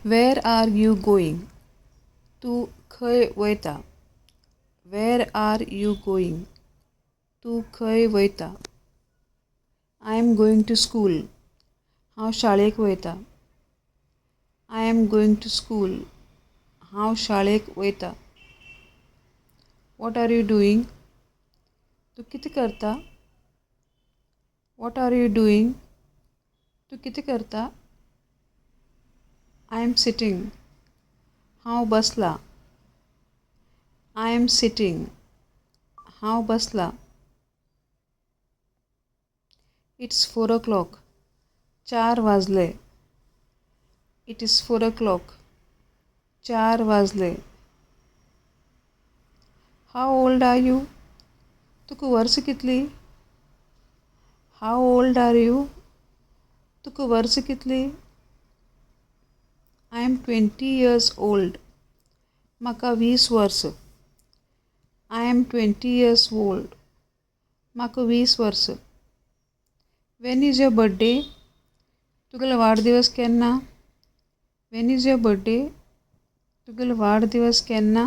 Where are you going? तूं खंय वयता? Where are you going? तूं खंय वयता? I am going to school. हांव शाळेक वयता. I am going to school. हांव शाळेक वयता. What are you doing? तूं कितें करता? What are you doing? तूं कितें करता? I am sitting. हांव बसलां. I am sitting. हांव बसलां. It's 4 o'clock. 4 वाजले. It is 4 o'clock. 4 वाजले. How old are you? तुका वर्स कितली? How old are you? तुका वर्स कितली? I am 20 years old. म्हाका 20 वर्स. I am 20 years old. म्हाका 20 वर्स. When is your birthday? तुगेलो वाडदिवस केन्ना? When is your birthday? तुगेलो वाडदिवस केन्ना?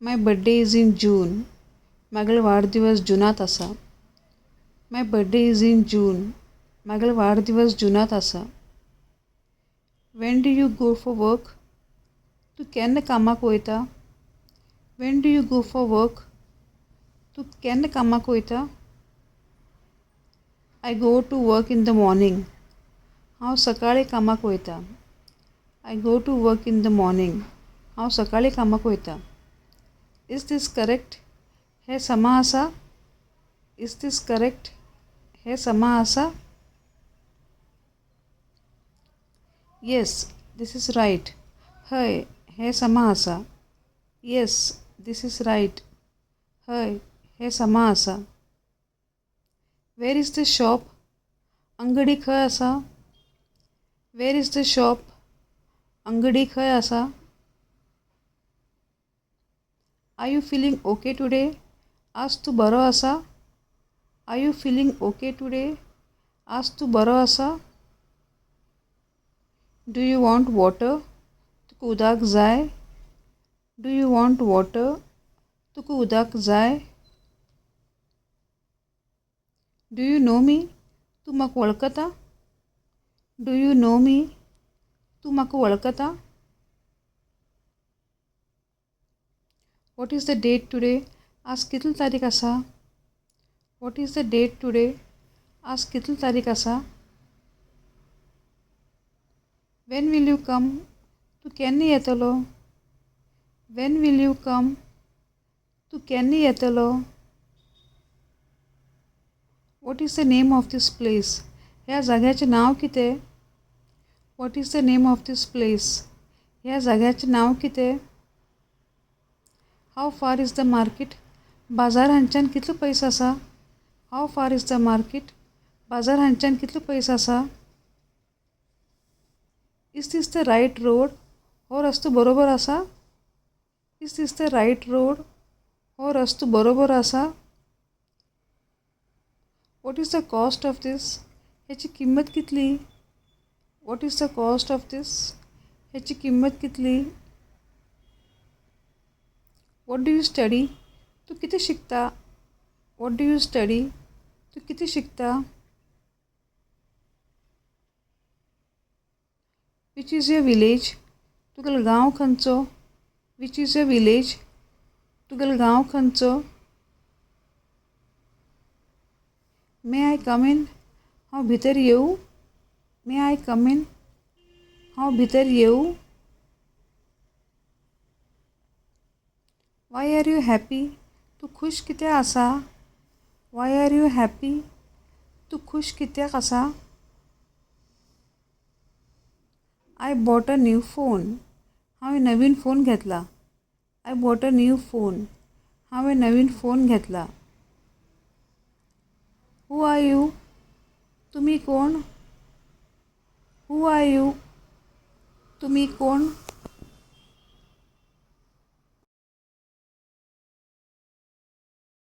My birthday is in June. म्हागेलो वाडदिवस जुनांत आसा. My birthday is in June. म्हागेलो वाडदिवस जुनांत आसा. When do you go for work? तूं केन्ना कामाक वयता? When do you go for work? तूं केन्ना कामाक वयता? I go to work in the morning. हांव सकाळीं कामाक वयता. I go to work in the morning. हांव सकाळीं कामाक वयता. Is this correct? हें समा आसा? Is this correct? हें समा आसा? Yes, this is right. हय, हें समा आसा. Yes, this is right. हय, हें समा आसा. Where is the shop? अंगडी खंय आसा? Where is the shop? अंगडी खंय आसा? Are you feeling okay today? आज तूं बरो आसा? Are you feeling okay today? आज तूं बरो आसा? Do you want water? तुका उदक जाय? Do you want water? तुका उदक जाय? Do you know me? तूं म्हाका वळखता? Do you know me? तूं म्हाका वळखता? What is the date today? आज कितली तारीख आसा? What is the date today? आज कितली तारीख आसा? When will you come? तूं केन्ना येतलो? When will you come? तूं केन्ना येतलो? What is the name of this place? ह्या जाग्याचें नांव कितें? What is the name of this place? ह्या जाग्याचें नांव कितें? हाव फार इज द मार्केट? बाजार हांगच्यान कितलो पयस आसा? हाव फार इज द मार्केट? बाजार हांगच्यान कितलो पयस आसा? Is this the right road? हो रस्तो बरोबर आसा? Is this the right road? हो रस्तो बरोबर आसा? What is the cost of this? हेची किंमत कितली? What is the cost of this? हेची किंमत कितली? What do you study? तूं कितें शिकता? What do you study? तूं कितें शिकता? Which is your village? तुगेलो गांव खंयचो? Which is your village? तुगेलो गांव खंयचो? May I come in? हांव भितर येवं? May I come in? हांव भितर येवं? Why are you happy? तूं खूश कित्याक आसा? Why are you happy? तूं खूश कित्याक आसा? I bought a new phone. हांवें नवीन फोन घेतला. I bought a new phone. हांवें नवीन फोन घेतला. Who are you? तुमी कोण? Who are you? तुमी कोण?